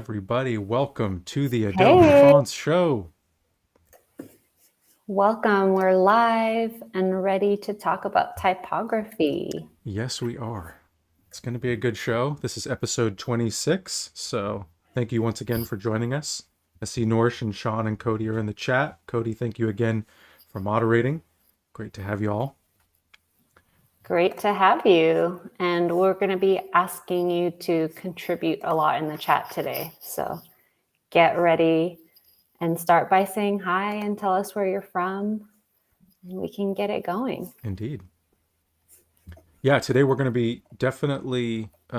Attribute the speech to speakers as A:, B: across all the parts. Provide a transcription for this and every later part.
A: everybody. Welcome to the Adobe
B: Hey,
A: Fonts Show.
B: welcome. We're live and ready to talk about typography.
A: Yes, we are. It's going to be a good show. This is episode 26, so thank you once again for joining us. I see Norsh and Sean and Cody are in the chat. Cody, thank you again for moderating. Great to have you all.
B: Great to have you. And we're going to be asking you to contribute a lot in the chat today. So get ready and start by saying hi and tell us where you're from, and we can get it going.
A: Indeed. Yeah, today we're going to be definitely, we're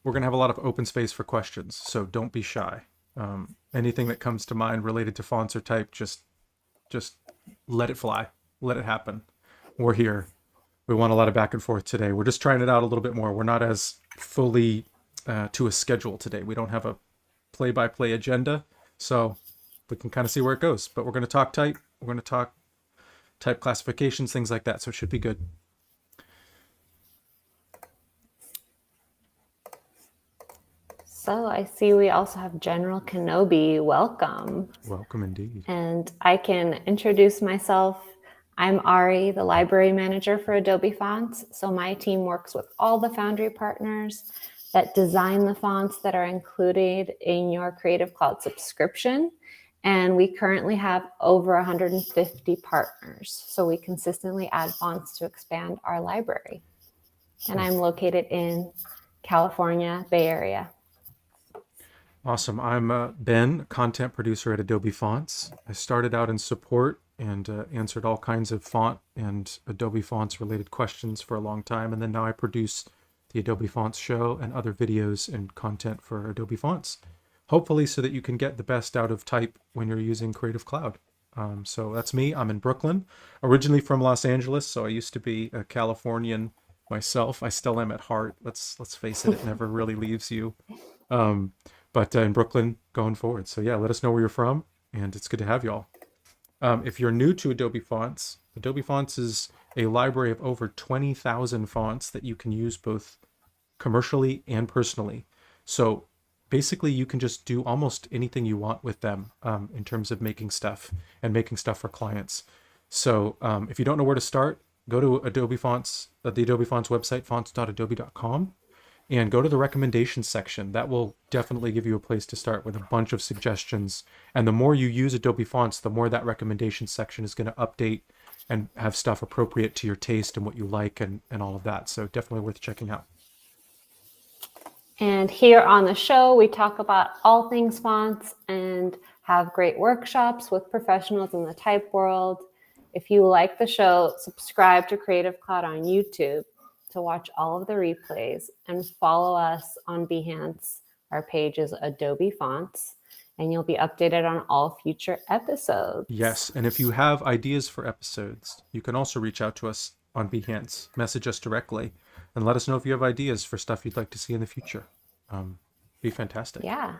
A: going to have a lot of open space for questions, so don't be shy. Anything that comes to mind related to fonts or type, just let it fly, let it happen. We're here. We want a lot of back and forth today. We're just trying it out a little bit more. We're not as fully to a schedule today. We don't have a play-by-play agenda, so we can kind of see where it goes. But we're going to talk type. We're going to talk type classifications, things like that. So it should be good.
B: So I see we also have General Kenobi. Welcome.
A: Welcome indeed.
B: And I can introduce myself. I'm Ari, the library manager for Adobe Fonts. So my team works with all the Foundry partners that design the fonts that are included in your Creative Cloud subscription. And we currently have over 150 partners. So we consistently add fonts to expand our library. And I'm located in California, Bay Area.
A: Awesome. I'm Ben, content producer at Adobe Fonts. I started out in support and answered all kinds of font and Adobe Fonts related questions for a long time. And then now I produce the Adobe Fonts show and other videos and content for Adobe Fonts, hopefully so that you can get the best out of type when you're using Creative Cloud. So that's me. I'm in Brooklyn, originally from Los Angeles. So I used to be a Californian myself. I still am at heart. Let's face it, it never really leaves you. But in Brooklyn going forward. So yeah, let us know where you're from, and it's good to have you all. If you're new to Adobe Fonts is a library of over 20,000 fonts that you can use both commercially and personally. So basically you can just do almost anything you want with them in terms of making stuff and making stuff for clients. So if you don't know where to start, go to Adobe Fonts, the Adobe Fonts website, fonts.adobe.com. and go to the recommendations section. That will definitely give you a place to start with a bunch of suggestions. And the more you use Adobe Fonts, the more that recommendation section is going to update and have stuff appropriate to your taste and what you like and all of that. So definitely worth checking out.
B: And here on the show, we talk about all things fonts and have great workshops with professionals in the type world. If you like the show, subscribe to Creative Cloud on YouTube to watch all of the replays, and follow us on Behance. Our page is Adobe Fonts, and you'll be updated on all future episodes.
A: Yes, and if you have ideas for episodes, you can also reach out to us on Behance, message us directly, and let us know if you have ideas for stuff you'd like to see in the future. Be fantastic.
B: Yeah.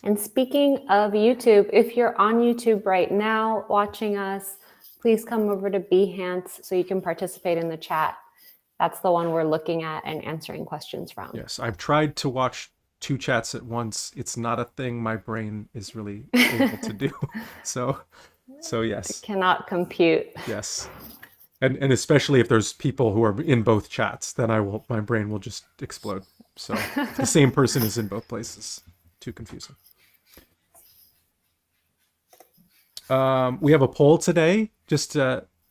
B: And speaking of YouTube, if you're on YouTube right now watching us, please come over to Behance so you can participate in the chat. That's the one we're looking at and answering questions from.
A: Yes, I've tried to watch two chats at once. It's not a thing my brain is really able to do. So yes.
B: It cannot compute.
A: Yes. And especially if there's people who are in both chats, then my brain will just explode. So if the same person is in both places. Too confusing. We have a poll today, just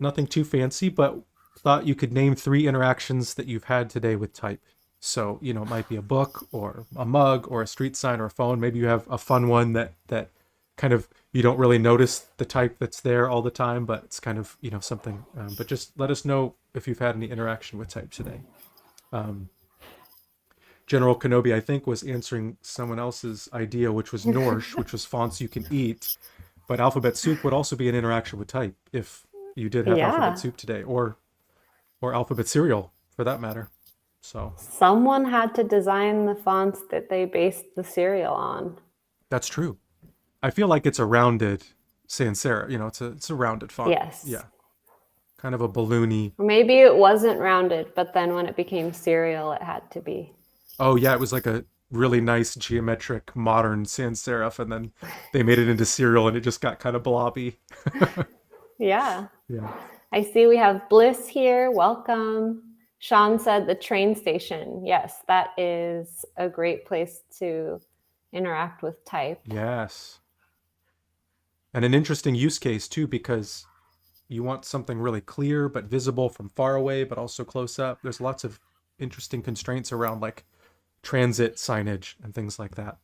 A: nothing too fancy, but thought you could name 3 interactions that you've had today with type. So, it might be a book or a mug or a street sign or a phone. Maybe you have a fun one that kind of, you don't really notice the type that's there all the time, but it's kind of, something. But just let us know if you've had any interaction with type today. General Kenobi, I think, was answering someone else's idea, which was Norsh, which was fonts you can eat. But alphabet soup would also be an interaction with type if you did have alphabet soup today, or alphabet cereal for that matter. So
B: someone had to design the fonts that they based the cereal on.
A: That's true. I feel like it's a rounded sans serif. It's a rounded font.
B: Yes.
A: Yeah. Kind of a balloony.
B: Or maybe it wasn't rounded, but then when it became cereal, it had to be.
A: Oh yeah, it was like a really nice geometric modern sans serif, and then they made it into serial and it just got kind of blobby.
B: Yeah.
A: Yeah.
B: I see we have Bliss here. Welcome. Sean said the train station. Yes, that is a great place to interact with type.
A: Yes. And an interesting use case too, because you want something really clear but visible from far away, but also close up. There's lots of interesting constraints around like transit signage and things like that.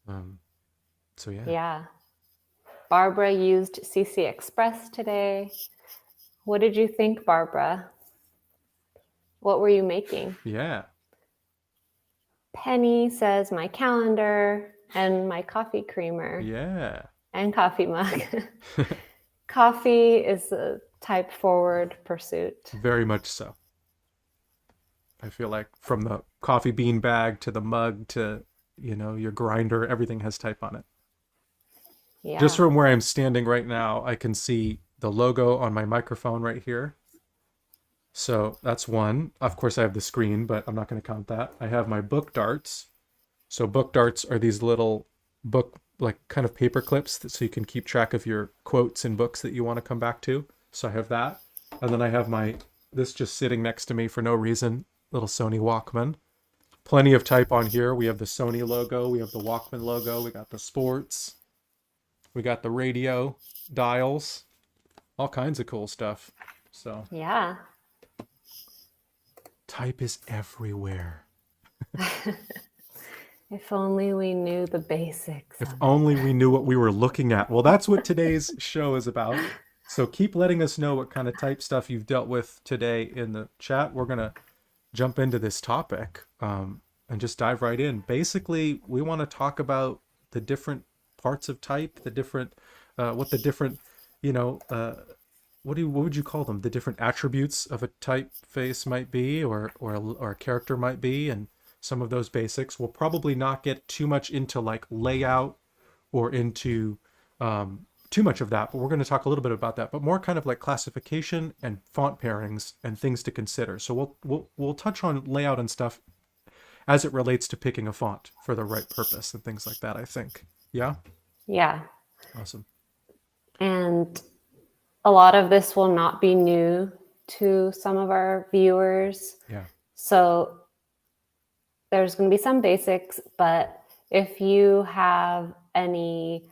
A: Um, so yeah.
B: Yeah. Barbara used CC Express today. What did you think, Barbara? What were you making?
A: Yeah.
B: Penny says my calendar and my coffee creamer
A: Yeah.
B: and coffee mug. Coffee is a type forward pursuit.
A: Very much so. I feel like from the coffee bean bag to the mug to, your grinder, everything has type on it. Just
B: Yeah.
A: from where I'm standing right now, I can see the logo on my microphone right here. So that's one. Of course, I have the screen, but I'm not going to count that. I have my book darts. So book darts are these little book, like kind of paper clips so you can keep track of your quotes in books that you want to come back to. So I have that. And then I have this just sitting next to me for no reason, little Sony Walkman. Plenty of type on here. We have the Sony logo. We have the Walkman logo. We got the sports. We got the radio dials. All kinds of cool stuff. So
B: Yeah.
A: type is everywhere.
B: If only we knew the basics.
A: If only we knew what we were looking at. Well, that's what today's show is about. So keep letting us know what kind of type stuff you've dealt with today in the chat. We're going to jump into this topic and just dive right in. Basically, we want to talk about the different parts of type, what the different, what would you call them? The different attributes of a typeface might be, or a character might be, and some of those basics. We'll probably not get too much into like layout or into too much of that, but we're going to talk a little bit about that, but more kind of like classification and font pairings and things to consider. So we'll touch on layout and stuff as it relates to picking a font for the right purpose and things like that, I think. Yeah?
B: Yeah.
A: Awesome.
B: And a lot of this will not be new to some of our viewers.
A: Yeah.
B: So there's going to be some basics, but if you have any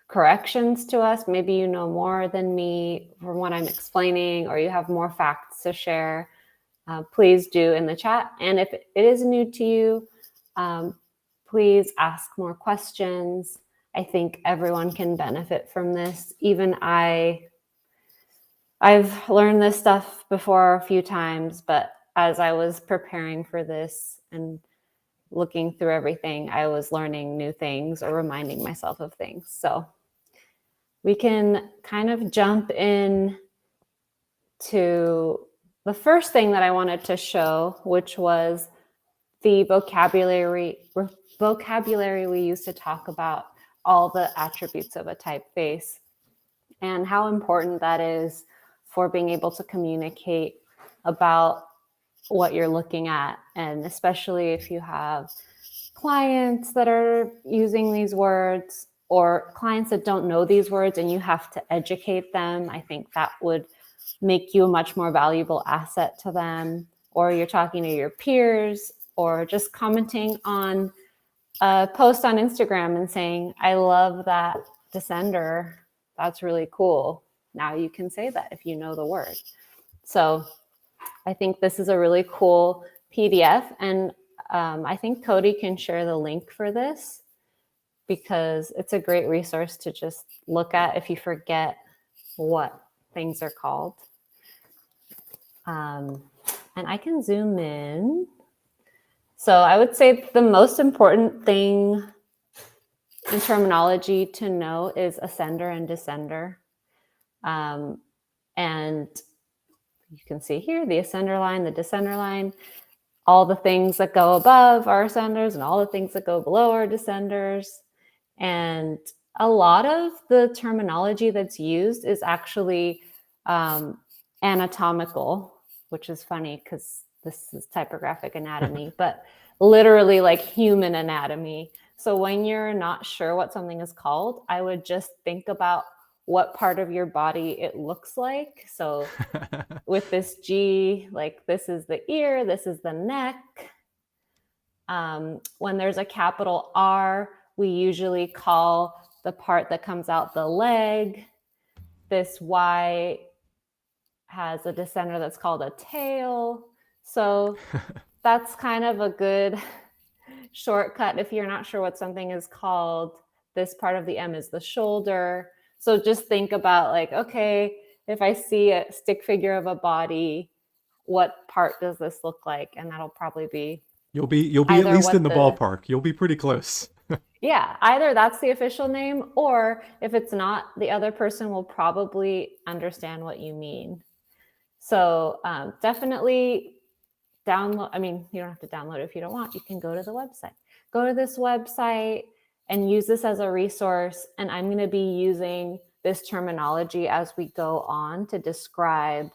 B: corrections to us, maybe you know more than me from what I'm explaining, or you have more facts to share, please do in the chat. And if it is new to you, please ask more questions. I think everyone can benefit from this. Even I've learned this stuff before a few times, but as I was preparing for this and looking through everything, I was learning new things or reminding myself of things. So we can kind of jump in to the first thing that I wanted to show, which was the vocabulary we use to talk about all the attributes of a typeface and how important that is for being able to communicate about what you're looking at. And especially if you have clients that are using these words or clients that don't know these words and you have to educate them, I think that would make you a much more valuable asset to them. Or you're talking to your peers or just commenting on a post on Instagram and saying, I love that descender. That's really cool. Now you can say that if you know the word. So I think this is a really cool PDF. And I think Cody can share the link for this because it's a great resource to just look at if you forget what things are called. And I can zoom in. So I would say the most important thing in terminology to know is ascender and descender. And you can see here the ascender line, the descender line, all the things that go above are ascenders and all the things that go below are descenders. And a lot of the terminology that's used is actually anatomical, which is funny because this is typographic anatomy. But literally like human anatomy. So when you're not sure what something is called, I would just think about what part of your body it looks like. So with this G, like this is the ear, this is the neck. When there's a capital R, we usually call the part that comes out the leg. This Y has a descender that's called a tail. So that's kind of a good shortcut if you're not sure what something is called. This part of the M is the shoulder. So just think about like, okay, if I see a stick figure of a body, what part does this look like? And that'll probably be
A: You'll be at
B: either
A: least in
B: what
A: the ballpark. You'll be pretty close.
B: yeah, either that's the official name, or if it's not, the other person will probably understand what you mean. So definitely download. I mean, you don't have to download it if you don't want. You can go to the website. Go to this website and use this as a resource. And I'm going to be using this terminology as we go on to describe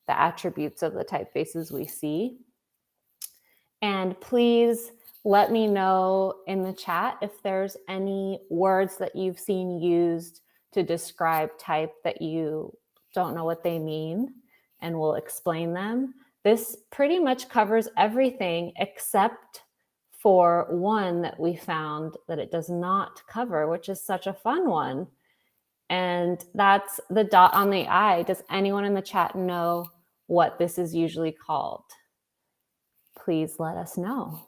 B: the attributes of the typefaces we see. And please let me know in the chat if there's any words that you've seen used to describe type that you don't know what they mean, and we'll explain them. This pretty much covers everything except for one that we found that it does not cover, which is such a fun one. And that's the dot on the I. Does anyone in the chat know what this is usually called? Please let us know.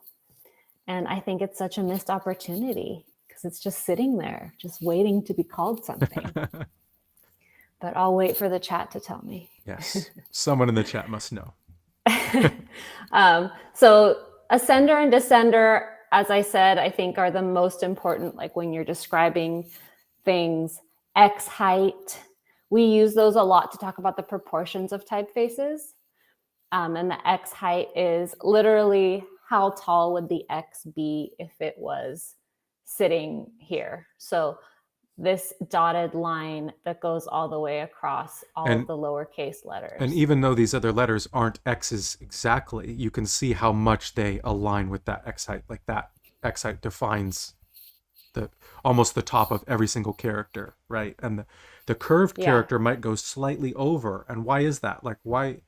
B: And I think it's such a missed opportunity because it's just sitting there, just waiting to be called something. But I'll wait for the chat to tell me.
A: Yes, someone in the chat must know.
B: So ascender and descender, as I said, I think are the most important, like when you're describing things. X height, we use those a lot to talk about the proportions of typefaces. And the X height is literally how tall would the X be if it was sitting here. So this dotted line that goes all the way across all of the lowercase letters.
A: And even though these other letters aren't X's exactly, you can see how much they align with that X height. Like that X height defines almost the top of every single character, right? And the curved character might go slightly over. And why is that? Like why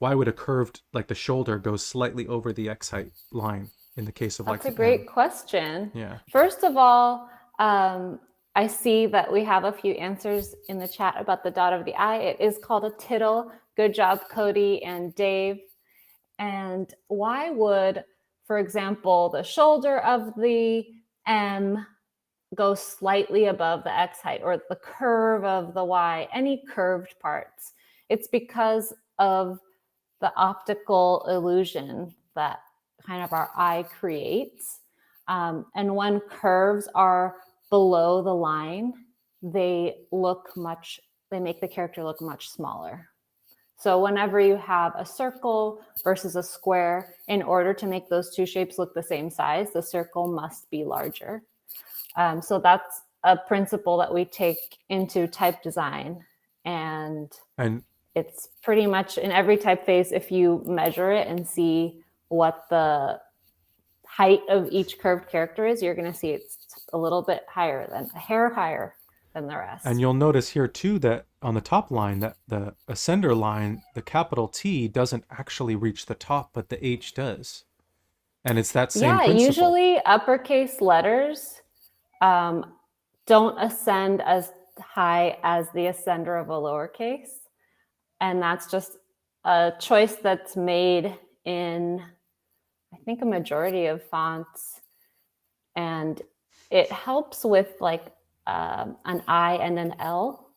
A: would a curved, like the shoulder, go slightly over the X height line in the case of
B: That's
A: like
B: a great question.
A: Yeah.
B: First of all, I see that we have a few answers in the chat about the dot of the I. It is called a tittle. Good job, Cody and Dave. And why would, for example, the shoulder of the M go slightly above the X height, or the curve of the Y, any curved parts? It's because of the optical illusion that kind of our eye creates. And when curves are below the line, they make the character look much smaller. So whenever you have a circle versus a square, in order to make those two shapes look the same size, the circle must be larger. So that's a principle that we take into type design. And it's pretty much in every typeface, if you measure it and see what the height of each curved character is, you're going to see it's a little bit higher, than a hair higher than the rest.
A: And you'll notice here too that on the top line, that the ascender line, the capital T doesn't actually reach the top, but the H does. And it's that same principle.
B: Usually uppercase letters don't ascend as high as the ascender of a lowercase. And that's just a choice that's made in, I think, a majority of fonts. And it helps with like an I and an L.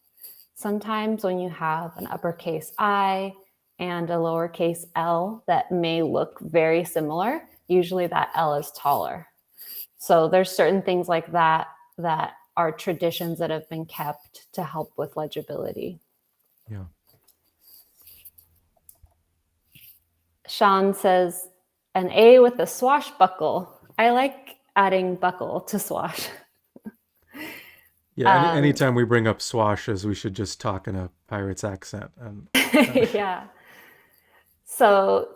B: Sometimes when you have an uppercase I and a lowercase L that may look very similar, usually that L is taller. So there's certain things like that that are traditions that have been kept to help with legibility.
A: Yeah.
B: Sean says, an A with a swashbuckle. I like adding buckle to swash.
A: Yeah, anytime we bring up swashes, we should just talk in a pirate's accent. And
B: yeah. So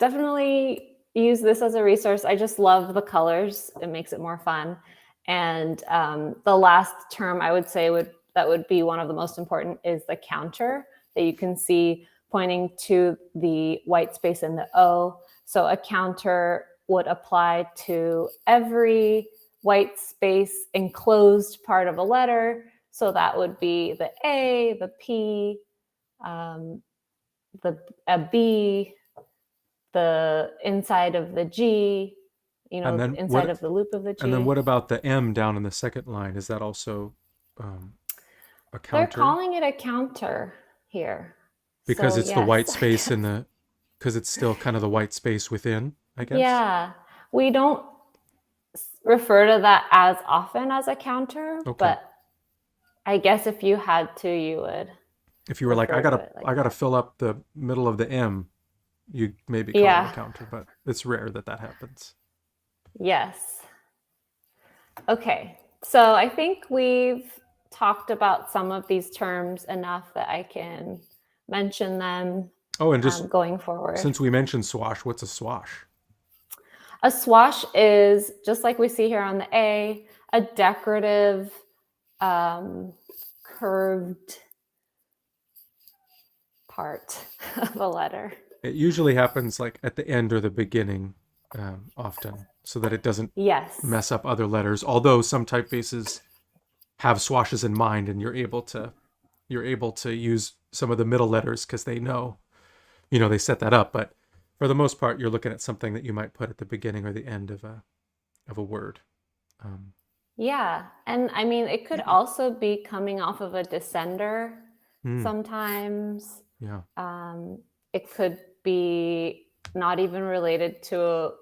B: definitely use this as a resource. I just love the colors. It makes it more fun. And the last term I would say that would be one of the most important is the counter that you can see pointing to the white space in the O. So a counter would apply to every white space enclosed part of a letter. So that would be the A, the P, a B, the inside of the G,
A: And then
B: inside of the loop of the G.
A: And then what about the M down in the second line? Is that also a counter?
B: They're calling it a counter here.
A: Because
B: So,
A: it's the white space because it's still kind of the white space within, I guess?
B: Yeah. We don't refer to that as often as a counter,
A: Okay.
B: but I guess if you had to, you would.
A: If you were like, I gotta fill up the middle of the M, you maybe call it a counter, but it's rare that happens.
B: Yes. Okay. So I think we've talked about some of these terms enough that I can mention them.
A: Oh, and just
B: going forward.
A: Since we mentioned swash, what's a swash?
B: A swash is, just like we see here on the A, a decorative curved part of a letter.
A: It usually happens like at the end or the beginning, often, so that it doesn't mess up other letters. Although some typefaces have swashes in mind, and you're able to use some of the middle letters because they know, they set that up. But for the most part, you're looking at something that you might put at the beginning or the end of a word.
B: Yeah, and I mean, it could also be coming off of a descender sometimes.
A: Yeah.
B: It could be not even related to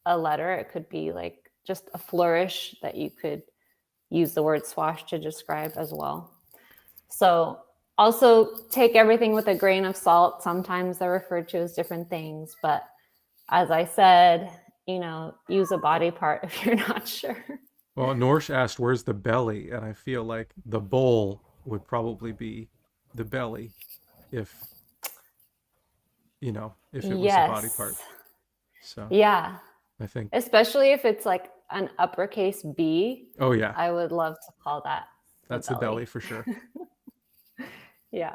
B: a letter. It could be like just a flourish that you could use the word swash to describe as well. So also take everything with a grain of salt. Sometimes they're referred to as different things, but as I said, use a body part if you're not sure.
A: Well, Norsh asked, where's the belly? And I feel like the bowl would probably be the belly if it was a body part. So
B: yeah,
A: I think,
B: especially if it's like an uppercase B.
A: Oh yeah,
B: I would love to call that.
A: That's the belly for sure.
B: Yeah.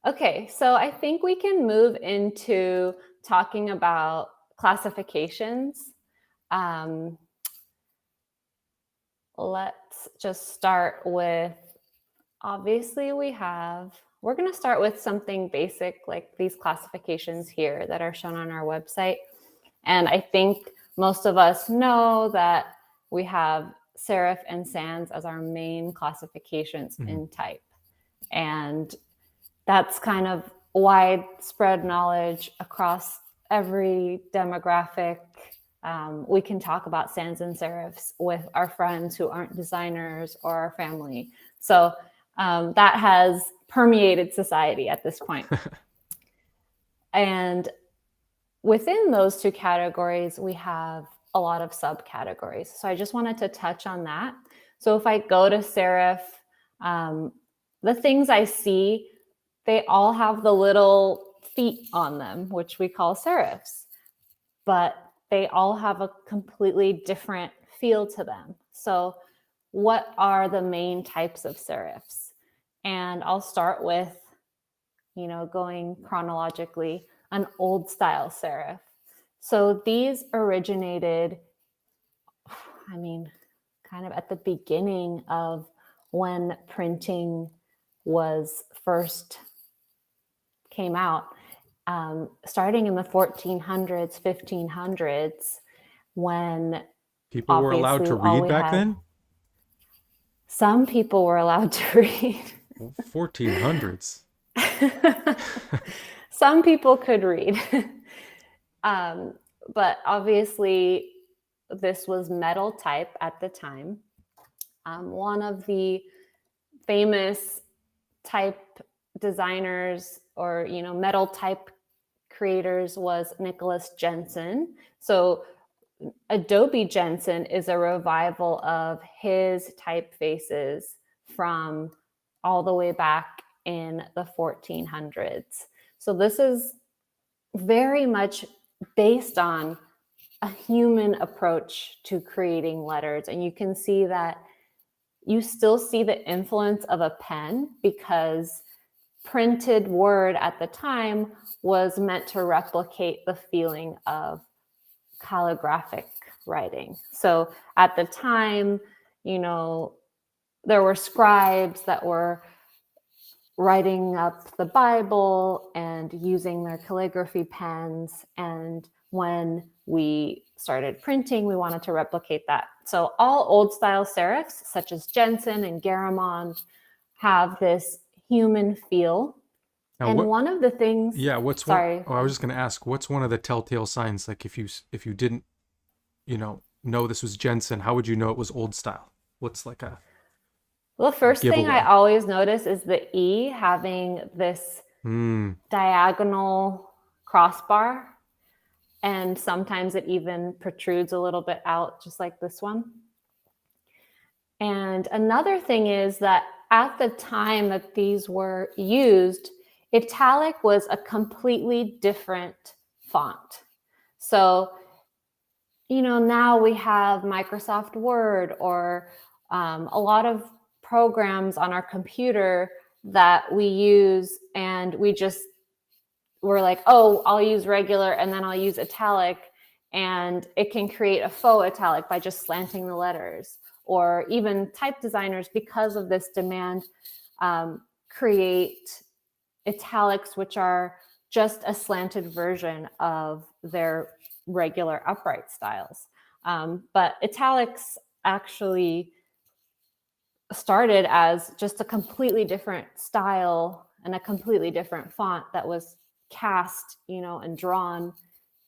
B: Okay, so I think we can move into talking about classifications. Let's just start with, obviously we're going to start with something basic like these classifications here that are shown on our website. And I think most of us know that we have serif and sans as our main classifications in type. And that's kind of widespread knowledge across every demographic. We can talk about sans and serifs with our friends who aren't designers or our family. So that has permeated society at this point. And within those two categories, we have a lot of subcategories. So I just wanted to touch on that. So if I go to serif, the things I see, they all have the little feet on them, which we call serifs, but they all have a completely different feel to them. So what are the main types of serifs? And I'll start with, going chronologically, an old style serif. So these originated, kind of at the beginning of when printing was first came out, starting in the 1400s, 1500s, when
A: people were allowed to read back then?
B: Some people were allowed to read.
A: 1400s.
B: Some people could read. But obviously, this was metal type at the time. One of the famous type designers or metal type creators was Nicholas Jensen. So Adobe Jensen is a revival of his typefaces from all the way back in the 1400s. So this is very much based on a human approach to creating letters. And you can see that you still see the influence of a pen, because printed word at the time was meant to replicate the feeling of calligraphic writing. So at the time, there were scribes that were writing up the Bible and using their calligraphy pens. And when we started printing, we wanted to replicate that. So all old style serifs, such as Jensen and Garamond, have this human feel.
A: Now,
B: and one of the things,
A: I was just going to ask, what's one of the telltale signs? Like if you didn't, know this was Jensen, how would you know it was old style? What's like a
B: well, the first thing
A: giveaway?
B: I always notice is the E having this diagonal crossbar. And sometimes it even protrudes a little bit out, just like this one. And another thing is that at the time that these were used, italic was a completely different font. So, now we have Microsoft Word or a lot of programs on our computer that we use, and we're like, oh, I'll use regular and then I'll use italic, and it can create a faux italic by just slanting the letters. Or even type designers, because of this demand, create italics, which are just a slanted version of their regular upright styles. But italics actually started as just a completely different style and a completely different font that was cast, and drawn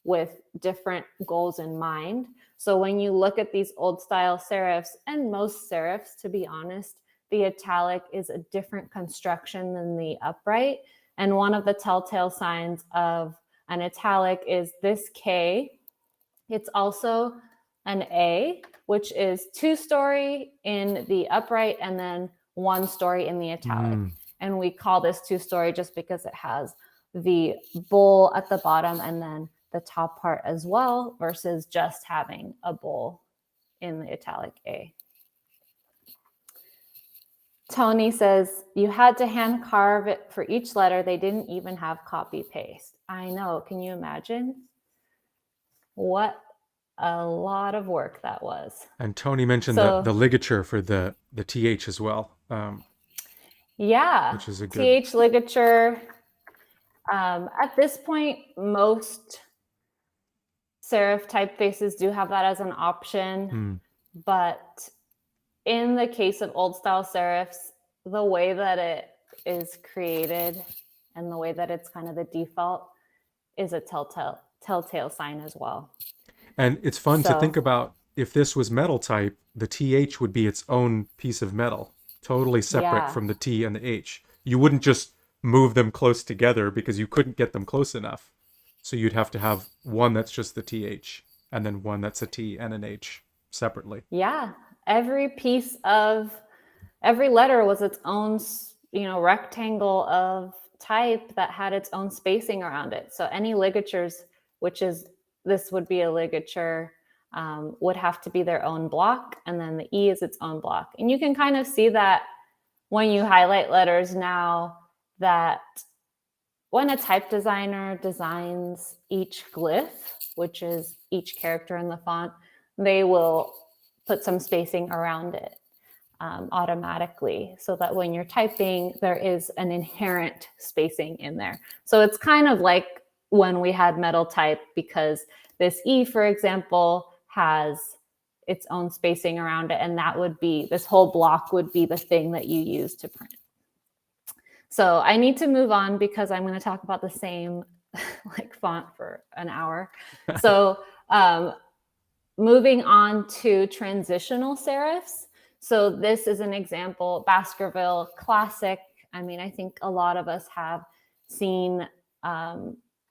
B: with different goals in mind. So when you look at these old style serifs, and most serifs, to be honest, the italic is a different construction than the upright. And one of the telltale signs of an italic is this K. It's also an A, which is 2-story in the upright and then 1-story in the italic. And we call this 2-story just because it has the bowl at the bottom and then the top part as well, versus just having a bowl in the italic A. Tony says, you had to hand carve it for each letter. They didn't even have copy paste. I know. Can you imagine? What a lot of work that was.
A: And Tony mentioned the ligature for the TH as well.
B: Which
A: is a good
B: TH ligature. At this point, most serif typefaces do have that as an option, but in the case of old style serifs, the way that it is created and the way that it's kind of the default is a telltale sign as well.
A: And it's fun to think about, if this was metal type, the TH would be its own piece of metal, totally separate from the T and the H. You wouldn't just move them close together because you couldn't get them close enough. So you'd have to have one that's just the TH and then one that's a T and an H separately.
B: Yeah. Every letter was its own, rectangle of type that had its own spacing around it. So any ligatures, this would be a ligature, would have to be their own block. And then the E is its own block. And you can kind of see that when you highlight letters now, that when a type designer designs each glyph, which is each character in the font, they will put some spacing around it automatically, so that when you're typing, there is an inherent spacing in there. So it's kind of like when we had metal type, because this E, for example, has its own spacing around it, and that would be, this whole block would be the thing that you use to print. So I need to move on because I'm going to talk about the same font for an hour. So moving on to transitional serifs. So this is an example, Baskerville classic. I mean, I think a lot of us have seen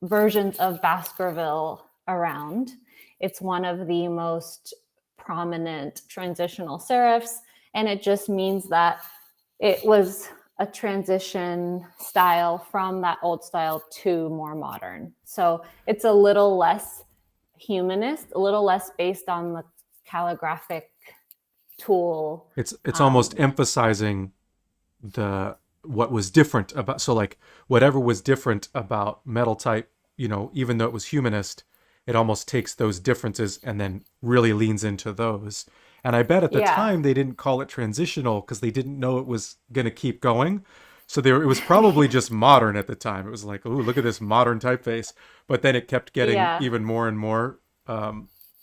B: versions of Baskerville around. It's one of the most prominent transitional serifs, and it just means that it was a transition style from that old style to more modern. So it's a little less humanist, a little less based on the calligraphic tool.
A: It's almost emphasizing the what was different about, so like whatever was different about metal type, even though it was humanist, it almost takes those differences and then really leans into those. And I bet at the
B: Yeah.
A: time they didn't call it transitional because they didn't know it was going to keep going. So it was probably just modern at the time. It was like, oh, look at this modern typeface. But then it kept getting
B: Yeah,
A: even more and more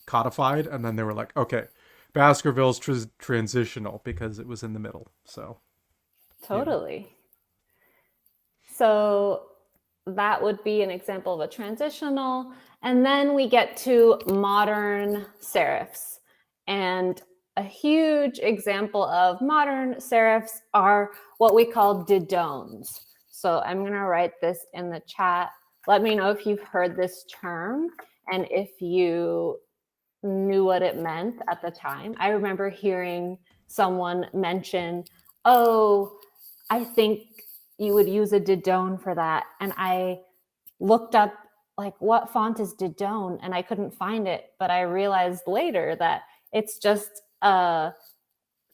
A: codified. And then they were like, okay, Baskerville's transitional because it was in the middle. So, yeah.
B: totally. So that would be an example of a transitional. And then we get to modern serifs. And a huge example of modern serifs are what we call didones. So I'm going to write this in the chat. Let me know if you've heard this term and if you knew what it meant at the time. I remember hearing someone mention, oh, I think you would use a didone for that. And I looked up, like, what font is didone? And I couldn't find it. But I realized later that it's just a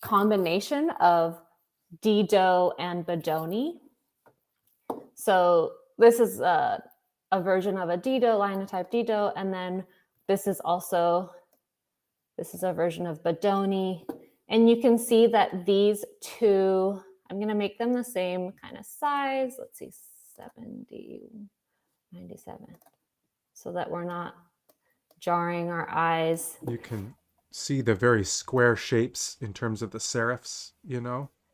B: combination of Dido and Bodoni. So this is a version of a Dido, linotype Dido. And then this is a version of Bodoni. And you can see that these two, I'm going to make them the same kind of size. Let's see, 70, 97, so that we're not jarring our eyes.
A: You can see the very square shapes in terms of the serifs,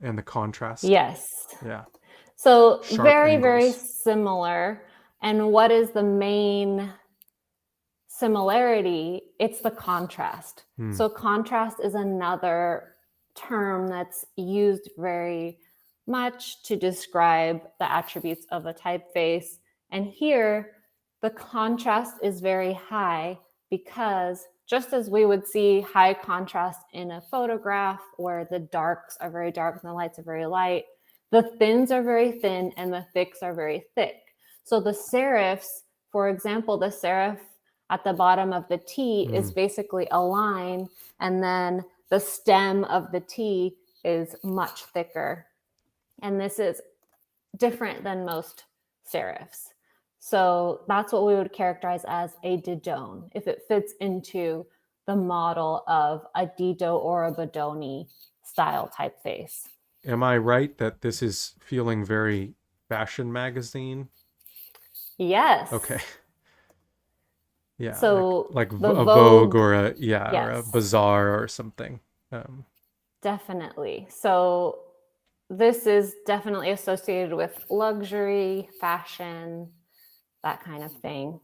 A: and the contrast.
B: Yes.
A: Yeah.
B: So
A: Sharp
B: very, very
A: angles.
B: similar. And what is the main similarity? It's the contrast. So contrast is another term that's used very much to describe the attributes of a typeface. And here, the contrast is very high because just as we would see high contrast in a photograph where the darks are very dark and the lights are very light, the thins are very thin and the thicks are very thick. So the serifs, for example, the serif at the bottom of the T is basically a line, and then the stem of the T is much thicker. And this is different than most serifs. So that's what we would characterize as a didone, if it fits into the model of a Dido or a Bodoni style typeface.
A: Am I right that this is feeling very fashion magazine?
B: Yes.
A: Okay. Yeah,
B: So
A: like
B: the
A: a Vogue
B: Vogue,
A: or or a
B: yes,
A: Bazaar or something.
B: definitely. So this is definitely associated with luxury, fashion, that kind of thing.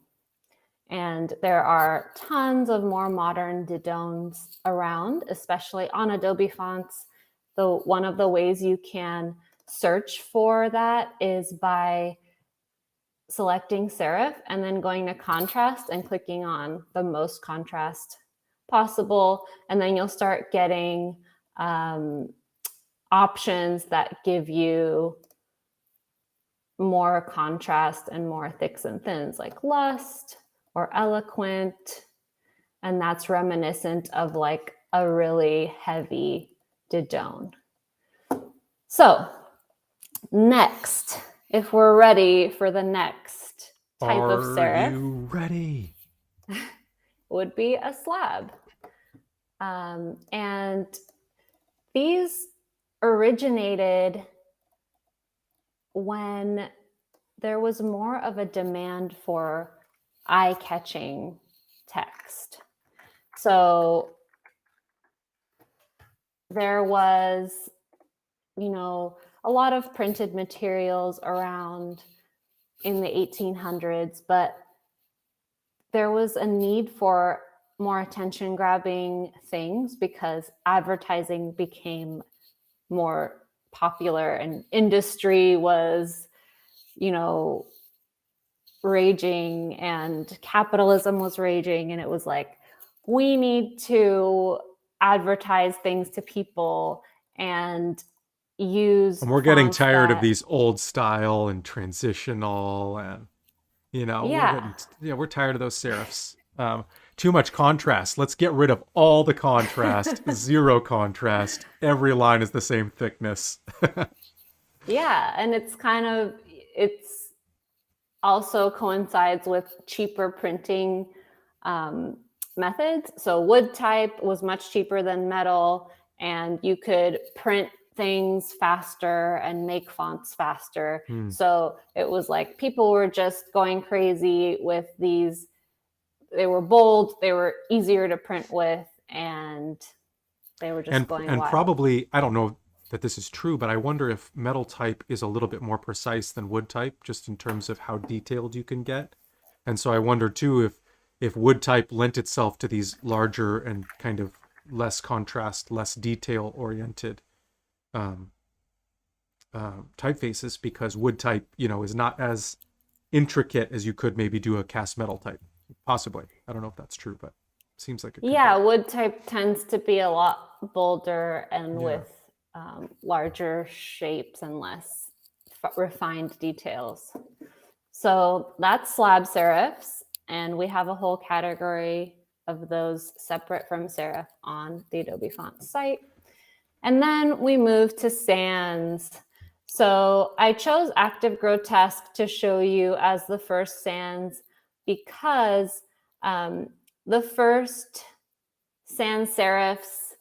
B: And there are tons of more modern didones around, especially on Adobe fonts. So one of the ways you can search for that is by selecting serif and then going to contrast and clicking on the most contrast possible. And then you'll start getting options that give you more contrast and more thicks and thins, like lust or eloquent. And that's reminiscent of like a really heavy didone. So next, if we're ready for the next type of
A: Are
B: serif,
A: you ready?
B: would be a slab. And these originated when there was more of a demand for eye-catching text. So there was, a lot of printed materials around in the 1800s, but there was a need for more attention-grabbing things because advertising became more popular and industry was, raging and capitalism was raging. And it was like, we need to advertise things to people and use
A: And we're getting
B: fonts
A: tired of
B: that,
A: these old style and transitional and we're
B: yeah,
A: getting we're tired of those serifs. too much contrast. Let's get rid of all the contrast, zero contrast. Every line is the same thickness.
B: Yeah, and it's also coincides with cheaper printing methods. So wood type was much cheaper than metal, and you could print things faster and make fonts faster. So it was like people were just going crazy with these. They were bold, they were easier to print with, and they were just going
A: And
B: wild.
A: probably, I don't know that this is true, but I wonder if metal type is a little bit more precise than wood type, just in terms of how detailed you can get. And so I wonder too if wood type lent itself to these larger and kind of less contrast, less detail oriented typefaces, because wood type, is not as intricate as you could maybe do a cast metal type. Possibly. I don't know if that's true, but it seems like it could
B: Yeah,
A: be.
B: wood type tends to be a lot bolder and with larger shapes and less refined details. So that's slab serifs, and we have a whole category of those separate from serif on the Adobe Fonts site. And then we move to sans. So I chose Active Grotesque to show you as the first sans because the first sans serifs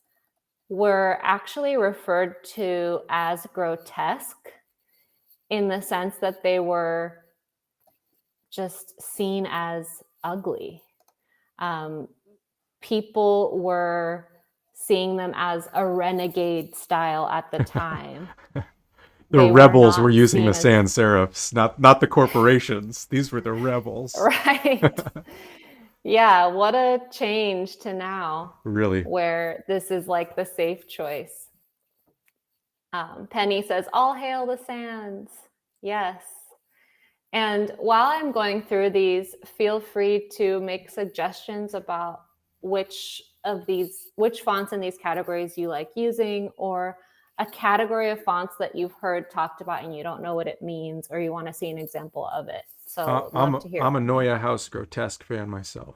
B: were actually referred to as grotesque in the sense that they were just seen as ugly. People were seeing them as a renegade style at the time.
A: The rebels were using the sans serifs, not the corporations. These were the rebels.
B: Right. Yeah, what a change to now.
A: Really.
B: Where this is like the safe choice. Penny says, all hail the sans. Yes. And while I'm going through these, feel free to make suggestions about which fonts in these categories you like using, or a category of fonts that you've heard talked about and you don't know what it means, or you want to see an example of it. So love to hear.
A: I'm a Neue House Grotesque fan myself.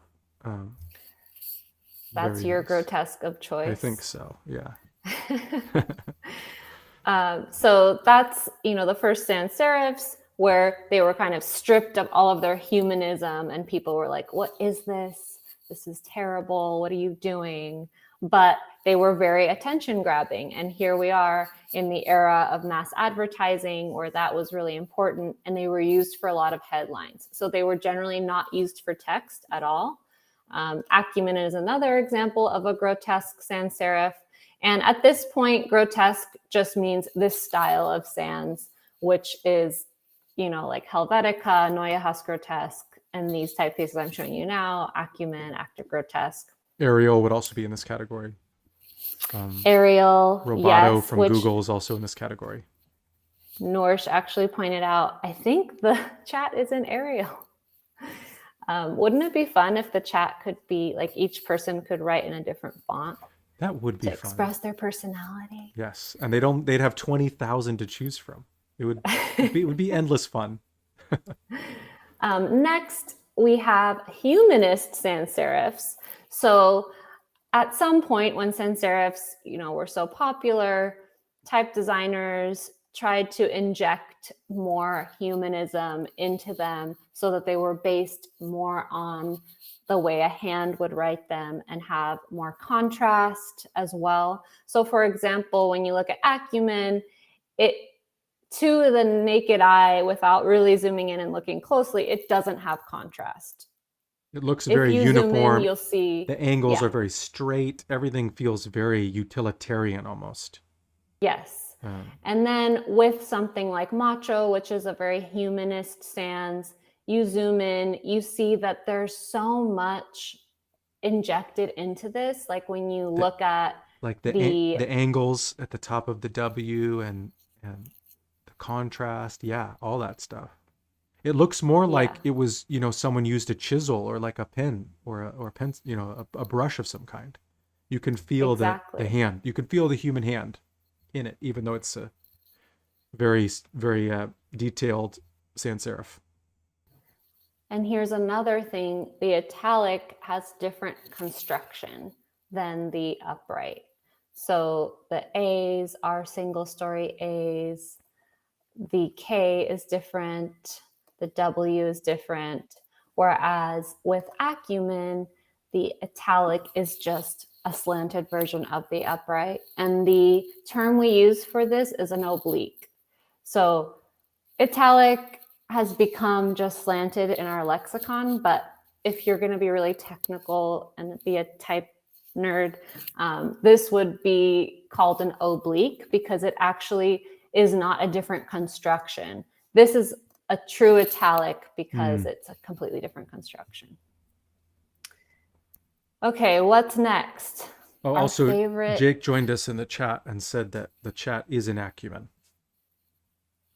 B: That's your grotesque of choice.
A: I think so. Yeah.
B: So that's, the first sans serifs, where they were kind of stripped of all of their humanism, and people were like, what is this? This is terrible. What are you doing? But they were very attention grabbing. And here we are in the era of mass advertising, where that was really important, and they were used for a lot of headlines. So they were generally not used for text at all. Acumen is another example of a grotesque sans serif. And at this point, grotesque just means this style of sans, which is, like Helvetica, Neue House Grotesque, and these typefaces I'm showing you now, Acumen, Active Grotesque.
A: Arial would also be in this category.
B: Arial,
A: Roboto
B: yes,
A: from Google is also in this category.
B: Norsh actually pointed out, I think the chat is in Arial. Wouldn't it be fun if the chat could be like each person could write in a different font?
A: That would be fun.
B: To express their personality.
A: Yes, and they'd have 20,000 to choose from. It would be endless fun.
B: Next, we have humanist sans serifs. So at some point when sans serifs, were so popular, type designers tried to inject more humanism into them so that they were based more on the way a hand would write them and have more contrast as well. So for example, when you look at Acumen, to the naked eye, without really zooming in and looking closely, it doesn't have contrast.
A: It looks very uniform.
B: Zoom in, you'll see
A: the angles are very straight. Everything feels very utilitarian almost.
B: Yes. And then with something like Macho, which is a very humanist sans, you zoom in, you see that there's so much injected into this. Like when you look at
A: the angles at the top of the W and the contrast, all that stuff. It looks more like it was, someone used a chisel or like a pen or a pen, a brush of some kind. You can feel the hand. You can feel the human hand in it, even though it's a very, very detailed sans serif.
B: And here's another thing, the italic has different construction than the upright. So the A's are single story A's, the K is different, the W is different, whereas with Acumen, the italic is just a slanted version of the upright. And the term we use for this is an oblique. So italic has become just slanted in our lexicon, but if you're going to be really technical and be a type nerd, this would be called an oblique because it actually is not a different construction. This is a true italic because it's a completely different construction. Okay, what's next?
A: Oh,
B: Our
A: also,
B: favorite...
A: Jake joined us in the chat and said that the chat is in Acumen.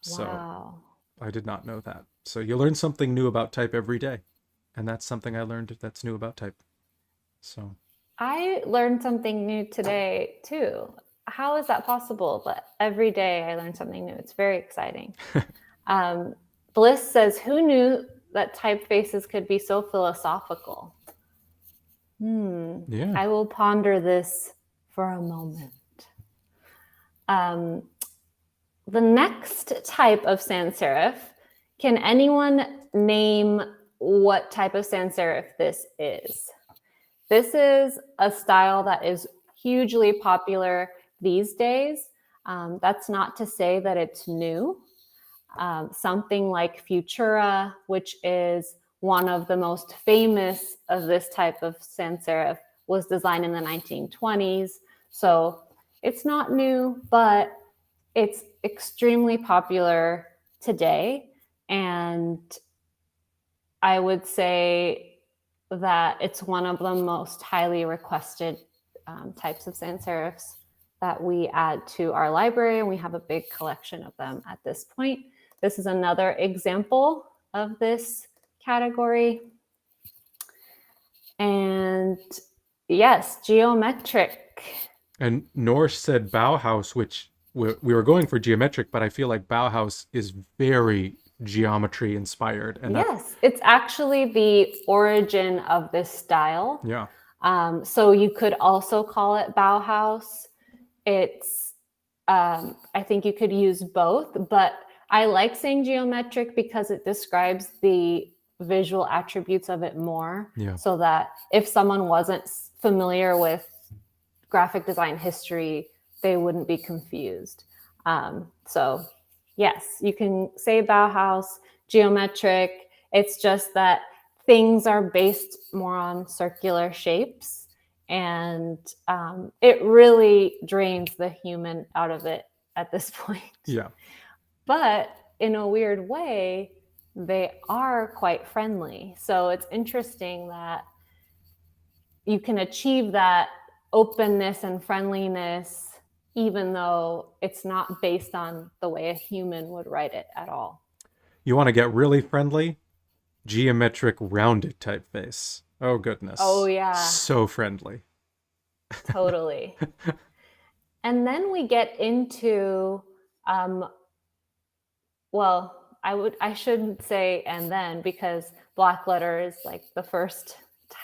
A: So
B: Wow.
A: I did not know that. So you learn something new about type every day. And that's something I learned that's new about type. So
B: I learned something new today too. How is that possible? But every day I learn something new. It's very exciting. Bliss says, who knew that typefaces could be so philosophical?
A: Yeah.
B: I will ponder this for a moment. The next type of sans serif, can anyone name what type of sans serif this is? This is a style that is hugely popular these days. That's not to say that it's new. Something like Futura, which is one of the most famous of this type of sans serif, was designed in the 1920s. So it's not new, but it's extremely popular today. And I would say that it's one of the most highly requested types of sans serifs that we add to our library, and we have a big collection of them at this point. This is another example of this category. And yes, geometric.
A: And Norse said Bauhaus, which we were going for geometric, but I feel like Bauhaus is very geometry inspired. And
B: yes, it's actually the origin of this style.
A: Yeah.
B: So you could also call it Bauhaus. It's, I think you could use both, but I like saying geometric because it describes the visual attributes of it more.
A: Yeah.
B: So that if someone wasn't familiar with graphic design history, they wouldn't be confused. So yes, you can say Bauhaus, geometric. It's just that things are based more on circular shapes, and it really drains the human out of it at this point.
A: Yeah.
B: But in a weird way, they are quite friendly. So it's interesting that you can achieve that openness and friendliness even though it's not based on the way a human would write it at all.
A: You want to get really friendly? Geometric rounded typeface. Oh, goodness.
B: Oh, yeah.
A: So friendly.
B: Totally. And then we get into, well, I shouldn't say and then, because black letter is like the first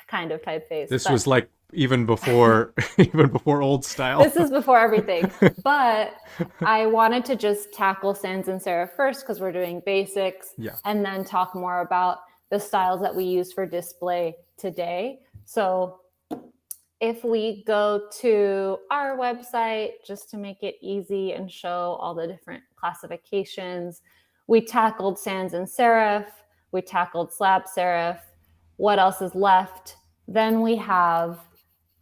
B: kind of typeface.
A: This was like even before even before old style.
B: This is before everything. But I wanted to just tackle sans and serif first because we're doing basics, and then talk more about the styles that we use for display today. So if we go to our website, just to make it easy and show all the different classifications, we tackled sans and serif, we tackled slab serif. What else is left? Then we have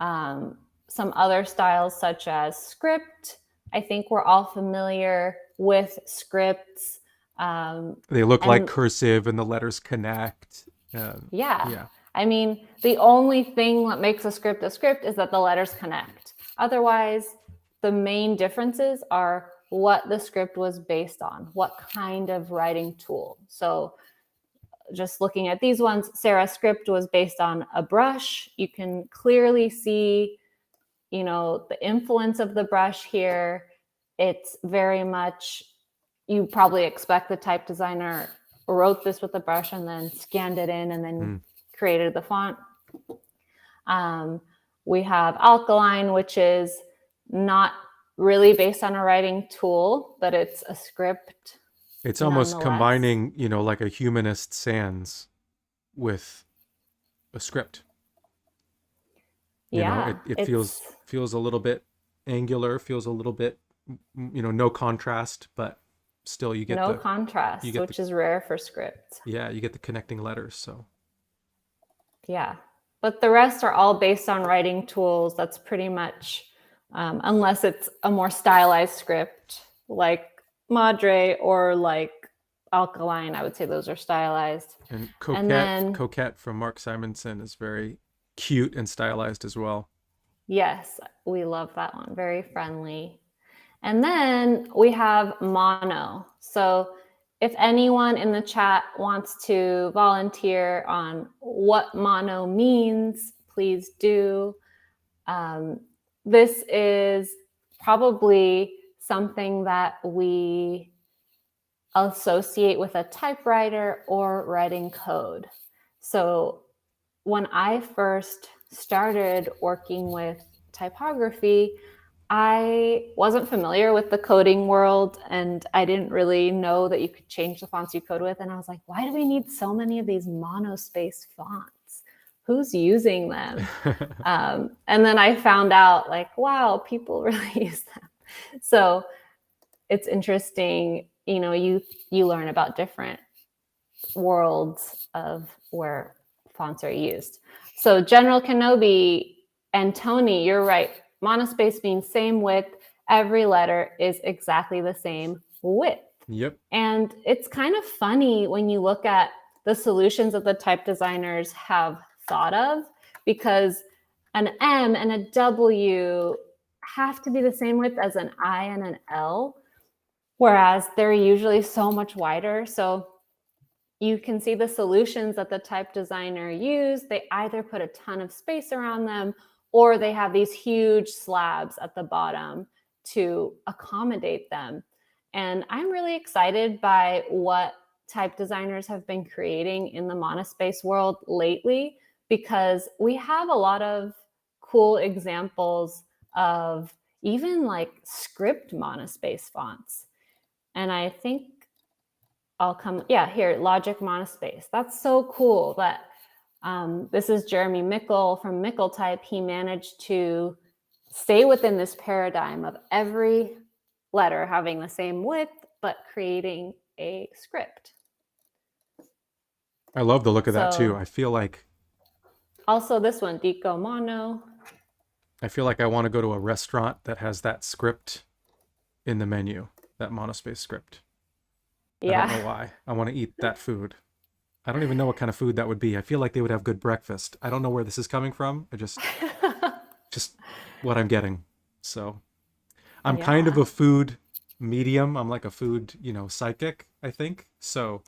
B: some other styles such as script. I think we're all familiar with scripts.
A: They look like cursive and the letters connect.
B: Yeah. I mean, the only thing that makes a script is that the letters connect. Otherwise, the main differences are what the script was based on, what kind of writing tool. So just looking at these ones, Sarah's script was based on a brush. You can clearly see, you know, the influence of the brush here. It's very much, you probably expect the type designer wrote this with the brush and then scanned it in and then created the font. We have Alkaline, which is not really based on a writing tool, but it's a script.
A: It's almost combining, you know, like a humanist sans with a script. You know, it feels a little bit angular, feels a little bit, you know, no contrast, but still you get
B: no contrast, which is rare for script.
A: Yeah, you get the connecting letters. So
B: yeah, but the rest are all based on writing tools. That's pretty much, unless it's a more stylized script like Madre or like Alkaline, I would say those are stylized.
A: And Coquette from Mark Simonson is very cute and stylized as well.
B: Yes, we love that one. Very friendly. And then we have Mono. So if anyone in the chat wants to volunteer on what Mono means, please do. This is probably something that we associate with a typewriter or writing code. So when I first started working with typography, I wasn't familiar with the coding world, and I didn't really know that you could change the fonts you code with. And I was like, why do we need so many of these monospace fonts? Who's using them? And then I found out, like, wow, people really use them. So it's interesting, you know, you learn about different worlds of where fonts are used. So General Kenobi and Tony, you're right. Monospace means same width. Every letter is exactly the same width.
A: Yep.
B: And it's kind of funny when you look at the solutions that the type designers have thought of, because an M and a W have to be the same width as an I and an L, whereas they're usually so much wider. So you can see the solutions that the type designer used. They either put a ton of space around them, or they have these huge slabs at the bottom to accommodate them. And I'm really excited by what type designers have been creating in the monospace world lately, because we have a lot of cool examples of even like script monospace fonts. And I think here, Logic Monospace. That's so cool that this is Jeremy Mickle from Mickle Type. He managed to stay within this paradigm of every letter having the same width, but creating a script.
A: I love the look of that too. I feel like...
B: Also this one, Deco Mono.
A: I feel like I want to go to a restaurant that has that script in the menu, that monospace script.
B: Yeah.
A: I don't know why. I want to eat that food. I don't even know what kind of food that would be. I feel like they would have good breakfast. I don't know where this is coming from. I just what I'm getting. So I'm kind of a food medium. I'm like a food, you know, psychic, I think. So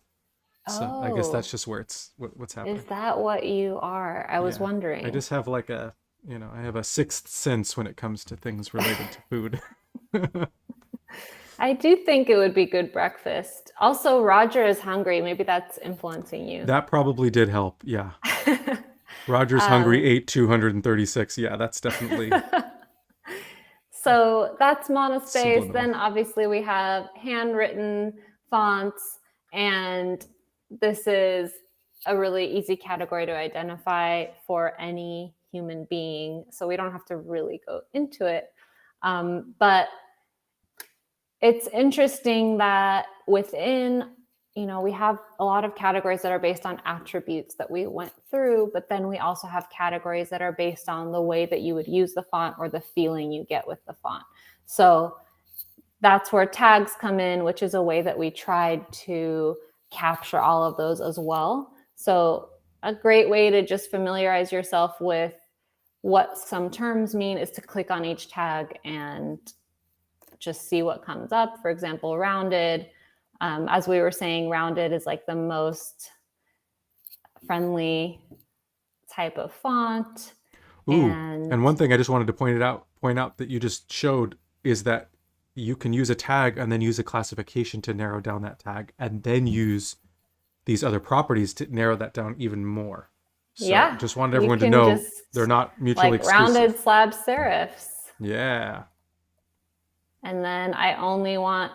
A: I guess that's just where what's happening.
B: Is that what you are? I was wondering.
A: I just have like I have a sixth sense when it comes to things related to food.
B: I do think it would be good breakfast. Also, Roger is hungry. Maybe that's influencing you.
A: That probably did help. Yeah. Roger's hungry, ate 236. Yeah, that's definitely.
B: So that's monospace. Then obviously we have handwritten fonts, and this is a really easy category to identify for any human being. So we don't have to really go into it. But it's interesting that within, we have a lot of categories that are based on attributes that we went through, but then we also have categories that are based on the way that you would use the font or the feeling you get with the font. So that's where tags come in, which is a way that we tried to capture all of those as well. So a great way to just familiarize yourself with what some terms mean is to click on each tag and just see what comes up. For example, rounded. As we were saying, rounded is like the most friendly type of font.
A: Ooh, and one thing I just wanted to point out that you just showed is that you can use a tag and then use a classification to narrow down that tag, and then use these other properties to narrow that down even more. So
B: Yeah,
A: just wanted
B: you
A: everyone to
B: can
A: know
B: just
A: they're not mutually
B: like rounded
A: exclusive.
B: slab serifs.
A: Yeah.
B: And then I only want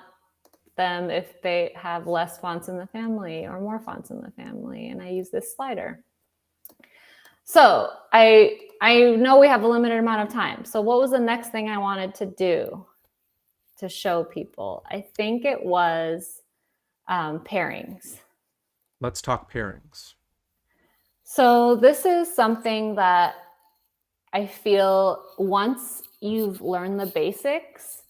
B: them if they have less fonts in the family or more fonts in the family. And I use this slider. So I know we have a limited amount of time. So what was the next thing I wanted to do to show people? I think it was pairings.
A: Let's talk pairings.
B: So this is something that I feel once you've learned the basics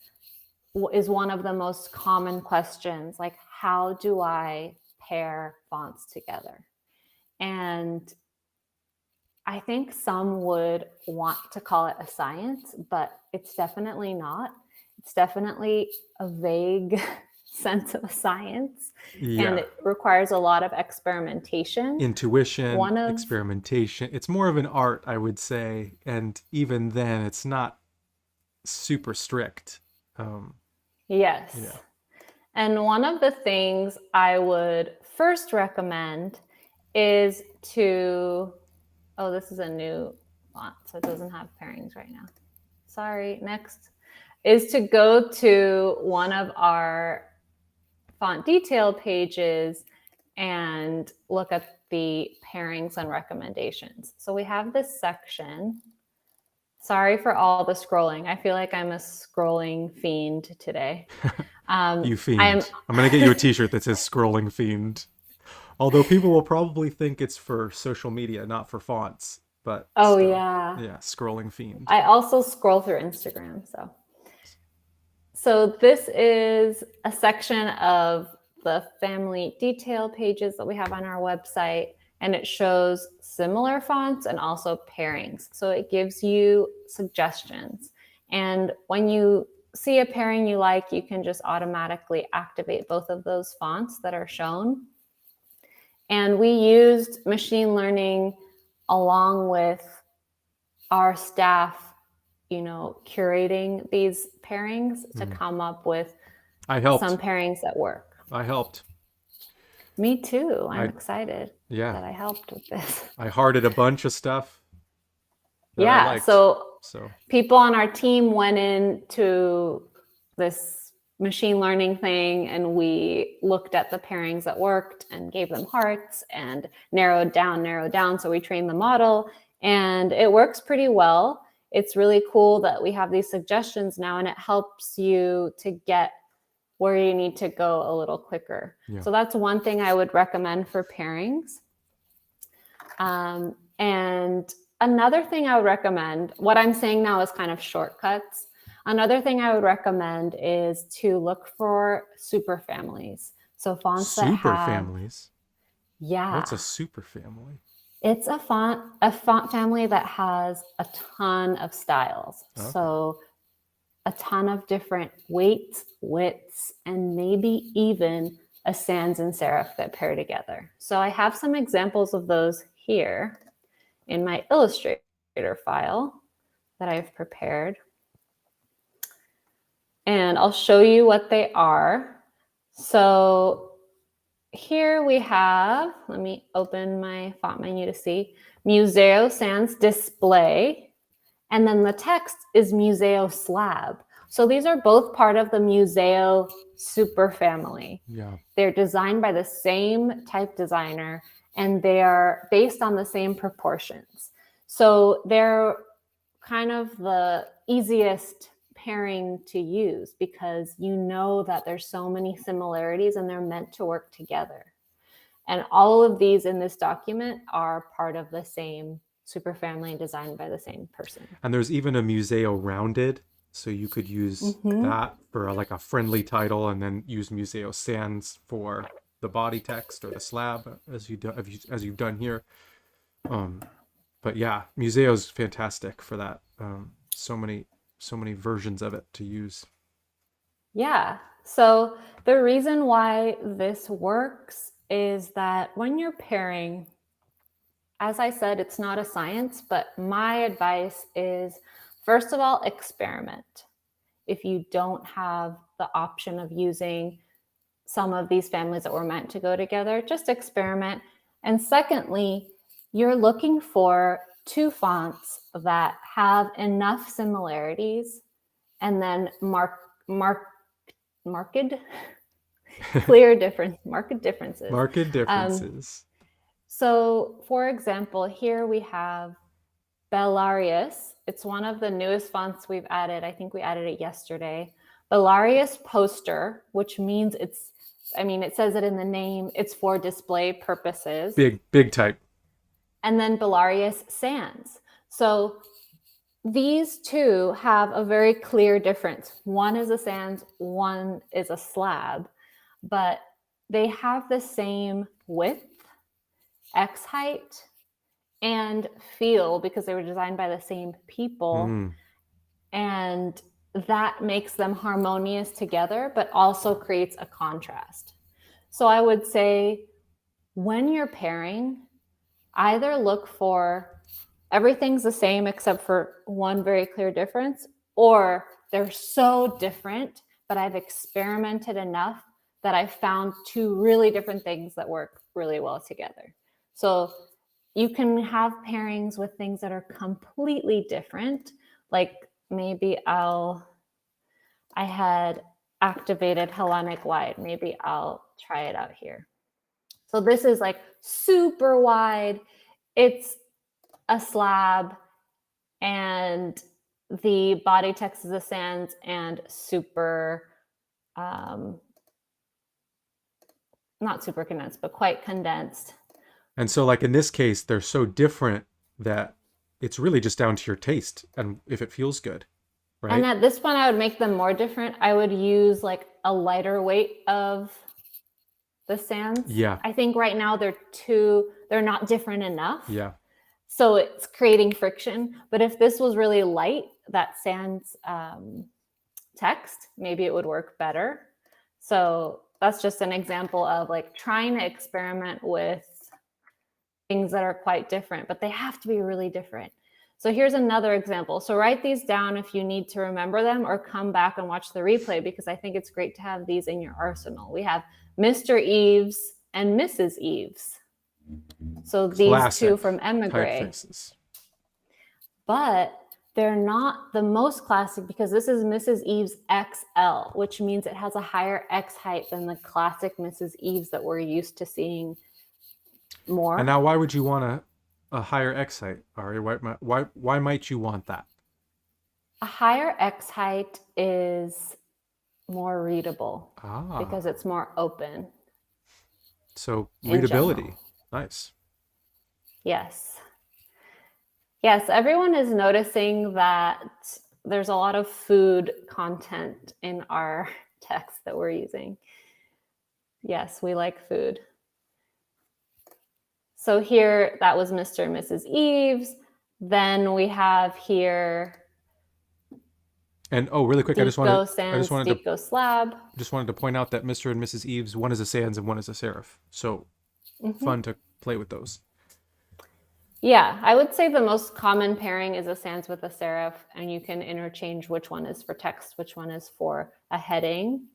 B: is one of the most common questions, like how do I pair fonts together? And I think some would want to call it a science, but it's definitely not. It's definitely a vague sense of a science, and
A: Yeah.
B: it requires a lot of experimentation.
A: Intuition,
B: One of,
A: experimentation. It's more of an art, I would say. And even then, it's not super strict.
B: yes.
A: Yeah.
B: And one of the things I would first recommend is to, oh, this is a new font, so it doesn't have pairings right now. Sorry, next, is to go to one of our font detail pages and look at the pairings and recommendations. So we have this section. Sorry for all the scrolling. I feel like I'm a scrolling fiend today.
A: You fiend. I'm going to get you a t-shirt that says scrolling fiend. Although people will probably think it's for social media, not for fonts. But
B: Oh,
A: still,
B: yeah.
A: scrolling fiend.
B: I also scroll through Instagram. So this is a section of the family detail pages that we have on our website, and it shows similar fonts and also pairings. So it gives you suggestions. And when you see a pairing you like, you can just automatically activate both of those fonts that are shown. And we used machine learning along with our staff, curating these pairings to come up with
A: I helped.
B: some pairings that work.
A: I helped.
B: Me too. I'm excited
A: Yeah.
B: that I helped with this.
A: I hearted a bunch of stuff that I
B: Yeah.
A: liked.
B: So people on our team went into this machine learning thing and we looked at the pairings that worked and gave them hearts and narrowed down. So we trained the model and it works pretty well. It's really cool that we have these suggestions now and it helps you to get where you need to go a little quicker.
A: Yeah.
B: So that's one thing I would recommend for pairings. And another thing I would recommend, what I'm saying now is kind of shortcuts. Another thing I would recommend is to look for superfamilies. So fonts that have
A: families.
B: Yeah.
A: What's a super family?
B: It's a font family that has a ton of styles. Okay. So a ton of different weights, widths, and maybe even a sans and serif that pair together. So I have some examples of those here in my Illustrator file that I've prepared. And I'll show you what they are. So here we have, let me open my font menu to see, Museo Sans Display. And then the text is Museo Slab. So these are both part of the Museo superfamily. Yeah. They're designed by the same type designer and they are based on the same proportions. So they're kind of the easiest pairing to use because you know that there's so many similarities and they're meant to work together. And all of these in this document are part of the same superfamily designed by the same person.
A: And there's even a Museo Rounded, so you could use that for like a friendly title and then use Museo Sans for the body text or the slab as you've done here. But yeah, Museo's fantastic for that. So many versions of it to use.
B: Yeah. So the reason why this works is that when you're pairing, as I said, it's not a science, but my advice is, first of all, experiment. If you don't have the option of using some of these families that were meant to go together. Just experiment. And secondly, you're looking for two fonts that have enough similarities and then marked clear marked differences.
A: Marked differences.
B: So for example, here we have Bellarius. It's one of the newest fonts we've added. I think we added it yesterday. Bellarius Poster, which means it says it in the name, it's for display purposes.
A: Big type.
B: And then Bellarius Sans. So these two have a very clear difference. One is a sans, one is a slab, but they have the same width, X height, and feel because they were designed by the same people. And that makes them harmonious together, but also creates a contrast. So I would say when you're pairing, either look for everything's the same except for one very clear difference, or they're so different, but I've experimented enough that I found two really different things that work really well together. So you can have pairings with things that are completely different. Like maybe I had activated Hellenic wide. Maybe I'll try it out here. So this is like super wide. It's a slab and the body text is a sans and super, not super condensed, but quite condensed.
A: And so like in this case, they're so different that it's really just down to your taste and if it feels good, right?
B: And at this point, I would make them more different. I would use like a lighter weight of the sans.
A: Yeah.
B: I think right now they're not different enough.
A: Yeah.
B: So it's creating friction. But if this was really light, that sans text, maybe it would work better. So that's just an example of like trying to experiment with things that are quite different, but they have to be really different. So here's another example. So write these down if you need to remember them, or come back and watch the replay, because I think it's great to have these in your arsenal. We have Mr. Eves and Mrs. Eves. So these
A: Classic
B: two from Emigre.
A: typefaces.
B: But they're not the most classic because this is Mrs. Eves XL, which means it has a higher X height than the classic Mrs. Eves that we're used to seeing more.
A: And now why would you want a higher X height, Ari? Why might you want that?
B: A higher X height is more readable because it's more open.
A: So readability. Nice.
B: Yes. Yes, everyone is noticing that there's a lot of food content in our text that we're using. Yes, we like food. So here, that was Mr. and Mrs. Eves. Then we have here.
A: And really quick, I just wanted
B: to
A: point out that Mr. and Mrs. Eves, one is a sans and one is a serif. So fun to play with those.
B: Yeah, I would say the most common pairing is a sans with a serif, and you can interchange which one is for text, which one is for a heading.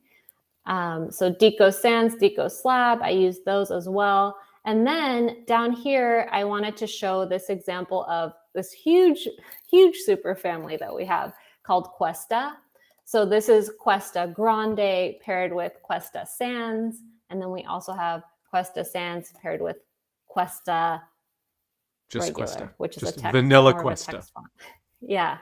B: So Deco sans, Deco slab, I use those as well. And then down here, I wanted to show this example of this huge, huge super family that we have called Cuesta. So this is Cuesta Grande paired with Cuesta Sans. And then we also have Cuesta Sans paired with Cuesta
A: just
B: regular,
A: Cuesta,
B: which is
A: just
B: a text,
A: vanilla Cuesta.
B: Yeah.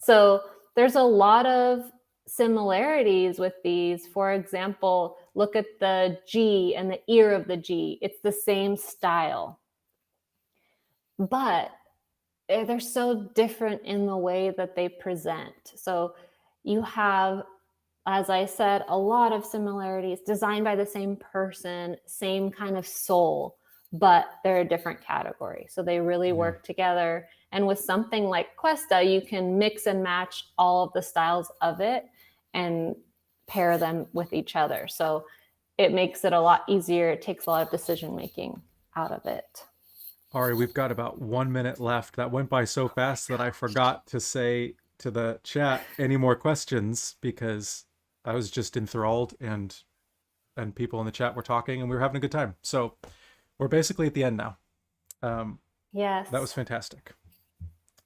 B: So there's a lot of similarities with these. For example, look at the G and the ear of the G. It's the same style, but they're so different in the way that they present. So you have, as I said, a lot of similarities, designed by the same person, same kind of soul, but they're a different category. So they really work together. And with something like Cuesta, you can mix and match all of the styles of it and pair them with each other. So it makes it a lot easier. It takes a lot of decision-making out of it.
A: Ari, we've got about 1 minute left. That went by so fast that I forgot to say to the chat any more questions because I was just enthralled and and people in the chat were talking, and we were having a good time. So we're basically at the end now.
B: Yes.
A: That was fantastic.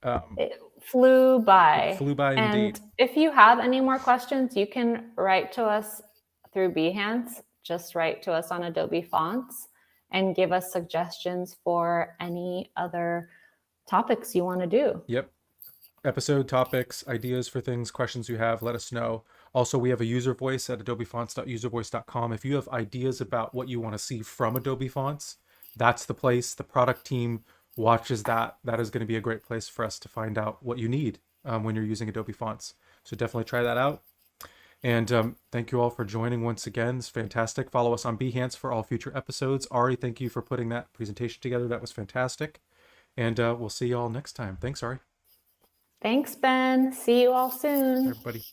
B: It flew by.
A: It flew by indeed.
B: And if you have any more questions, you can write to us through Behance. Just write to us on Adobe Fonts and give us suggestions for any other topics you want to do.
A: Yep. Episode topics, ideas for things, questions you have, let us know. Also, we have a user voice at adobefonts.uservoice.com. If you have ideas about what you want to see from Adobe Fonts, that's the place. The product team watches that. That is going to be a great place for us to find out what you need when you're using Adobe Fonts. So definitely try that out. And thank you all for joining once again. It's fantastic. Follow us on Behance for all future episodes. Ari, thank you for putting that presentation together. That was fantastic. And we'll see you all next time. Thanks, Ari.
B: Thanks, Ben. See you all soon.
A: Everybody.